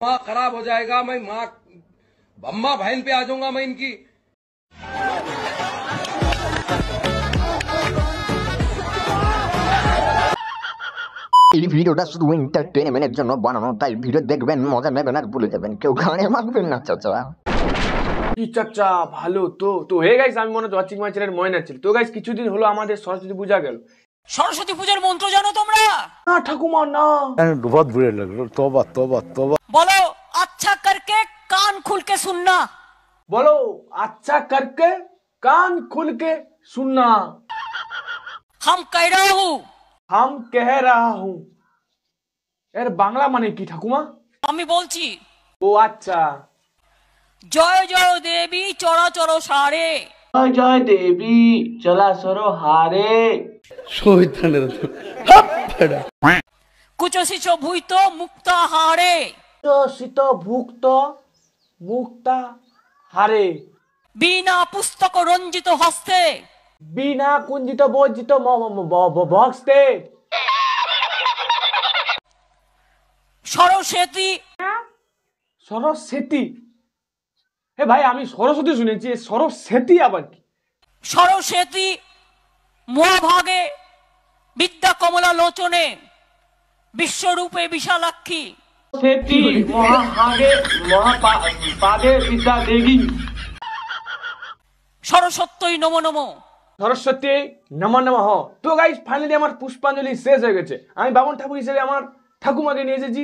माँ खराब हो जाएगा, मैं माँ अम्मा बहन पे आ जाऊंगा मैं इनकी। এই ভিডিওটা শুধু এন্টারটেইনমেন্টের জন্য বানানো, তাই ভিডিও দেখবেন, মজা নেবেন আর ভুলে যাবেন, কেউ গানে মারবেন না। চাচা কি চাচা ভালো তো হে গাইস, আমি মনে ওয়াচিং মাই চ্যানেল ময়না ছিল। তো গাইস কিছুদিন হলো আমাদের সরস্বতী পূজা গেল। সরস্বতী পূজার মন্ত্র জানো তোমরা? না ঠাকুমা না। बहुत बुरे लग रहे। तौबा तौबा तौबा। बोलो अच्छा करके कान खुल के सुनना। बोलो अच्छा करके कान खुल के सुनना। हम कह रहा हूँ। हम कह रहा हूँ। এর বাংলা মানে কি ঠাকুমা? আমি বলছি। ও আচ্ছা। জয় জয় দেবী চরাচর সারে। জয় জয় দেবী চরাচর হারে। কুচসিচ ভুইত মুক্তা হারে। কুচসিত ভুক্ত মুক্তা হারে। বিনা পুস্তক রঞ্জিত হস্তে। বিনা কুঞ্জিত বর্জিত ভক্তে। সরস্বতী। সরস্বতী। হে ভাই আমি সরস্বতী শুনেছি, সরস্বতী আবার কি? সরস্বতী মহাভাগে বিদ্যা কমলা লোচনে বিশ্বরূপে বিশালাক্ষী। সরস্বতী মহাভাগে মহাপাদে বিদ্যা দেবী। সরস্বত্যই নমো নমো। সরস্বতী নমো নমঃ। তো গাইস ফাইনালি আমার পুষ্পাঞ্জলি শেষ হয়ে গেছে। আমি বামন ঠাকুর হিসেবে আমার ঠাকুমাকে নিয়ে এসেছি,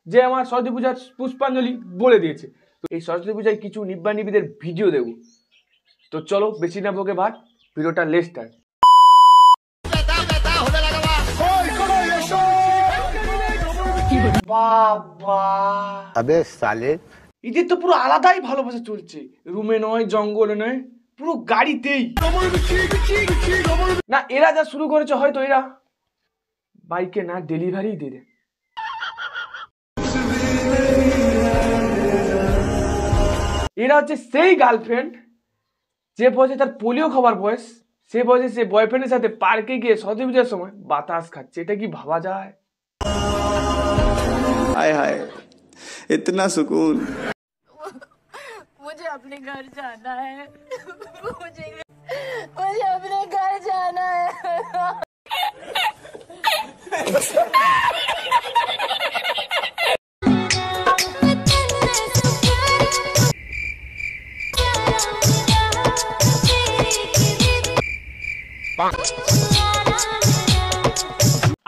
যে আমার সরস্বতী পূজার পুষ্পাঞ্জলি বলে দিয়েছে। তো এই সরস্বতী পূজায় কিছু নিব্বা নিবিদের ভিডিও দেব। তো চলো বেশি না বকে ভাট, ভিডিওটা লেট স্টার্ট। বাবা अबे साले, এদের তো পুরো আলাদাই ভালোবাসা চলছে, রুমে নয় জঙ্গলে নয়, পুরো গাড়িতেই। না এরা যা শুরু করেছে হয়তো এরা বাইকে না ডেলিভারি দিয়ে দেয়। এরা হচ্ছে সেই গার্লফ্রেন্ড যে বয়সে তার পোলিও খাবার বয়স, সে বয়সে সে বয়ফ্রেন্ডের সাথে পার্কে গিয়ে সরস্বতী পূজার সময় বাতাস খাচ্ছে। এটা কি ভাবা যায়? हाय हाय इतना सुकून। मुझे अपने घर जाना है। मुझे अपने घर जाना है।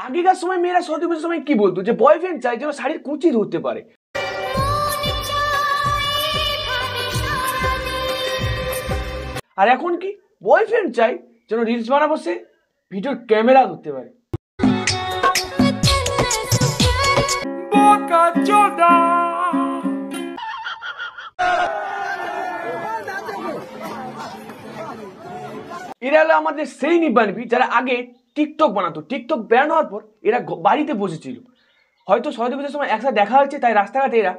আগেকার সময় মেয়েরা সরস্বতী পুজোর সময় কি বলতো, যে বয়ফ্রেন্ড চাই যেন শাড়ির কুচি ধরতে পারে। আর এখন কি বয়ফ্রেন্ড চাই যেন রিলস বানাবো, সে ভিডিওর ক্যামেরা ধরতে পারে। এরা হলো আমাদের সেই নিব্বানিবি যারা আগে টিকটক বানাতো। টিকটক ব্যান হওয়ার পর এরা বাড়িতে বসেছিল, হয়তো সরস্বতী পুজোর সময় একসাথে দেখা হচ্ছে, তাই রাস্তাঘাটে এরা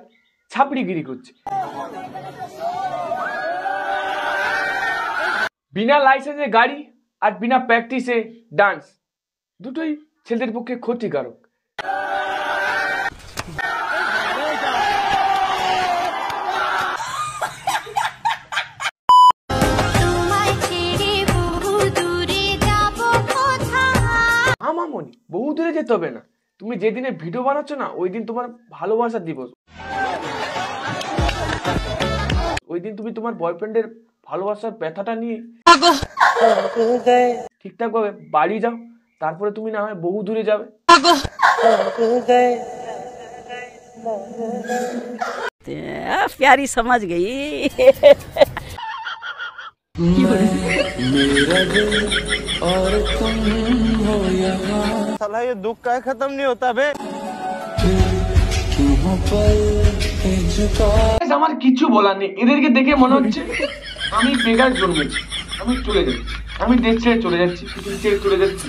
ছাপড়িগিরি করছে। বিনা লাইসেন্সে গাড়ি আর বিনা প্র্যাকটিসে ডান্স, দুটোই ছেলেদের পক্ষে ক্ষতিকারক। আমামনি বহু দূরে যেতে হবে না, তুমি যেদিনে ভিডিও বানাচ্ছ না ওই দিন তোমার ভালোবাসা দিবস। ওই দিন তুমি তোমার বয়ফ্রেন্ডের ভালোবাসার ব্যথাটা নিয়ে ঠিকঠাক ভাবে বাড়ি যাও, তারপরে তুমি না হয় বহু দূরে যাবে। प्यारी समझ गई। साला ये दुख का खत्म नहीं होता बे। আমার কিছু বলার নেই, এদেরকে দেখে মনে হচ্ছে আমি বেকার জন্মেছি, আমি চলে যাচ্ছি, আমি দেশ ছেড়ে চলে যাচ্ছি, পৃথিবী ছেড়ে চলে যাচ্ছি।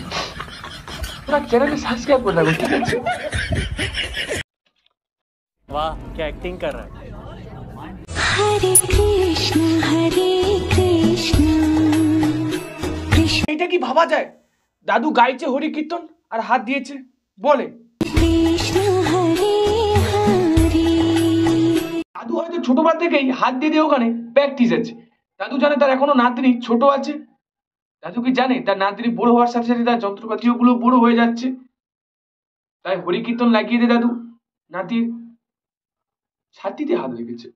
তোরা চ্যানেলকে সাবস্ক্রাইব করে রাখো, ঠিক আছে? वाह क्या एक्टिंग कर रहा है। हरे कृष्ण এটা কি ভাবা যায়? দাদু গাইছে হরি কীর্তন আর হাত দিয়েছে বলে। দাদু হয়তো ছোটবেলা থেকেই হাত দিয়ে দিয়ে ওখানে প্র্যাকটিস আছে। দাদু জানে তার এখনো নাতনি ছোট আছে। দাদু কি জানে তার নাতনি বড় হওয়ার সাথে সাথে তার যন্ত্রপাতিও গুলো বড় হয়ে যাচ্ছে। তাই হরি কীর্তন লাগিয়ে দিয়ে দাদু নাতির ছাতিতে হাত রেখেছে।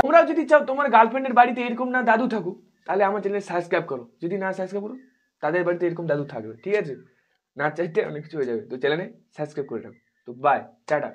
তোমরাও যদি চাও তোমার গার্লফ্রেন্ডের বাড়িতে এরকম না দাদু থাকুক, তাহলে আমার চ্যানেল সাবস্ক্রাইব করো। যদি না সাবস্ক্রাইব করো, তাদের বাড়িতে এরকম দাদু থাকবে, ঠিক আছে? না চাইতে অনেক কিছু হয়ে যাবে। তো চ্যানেলে সাবস্ক্রাইব করে রাখো। তো বাই, টাটা।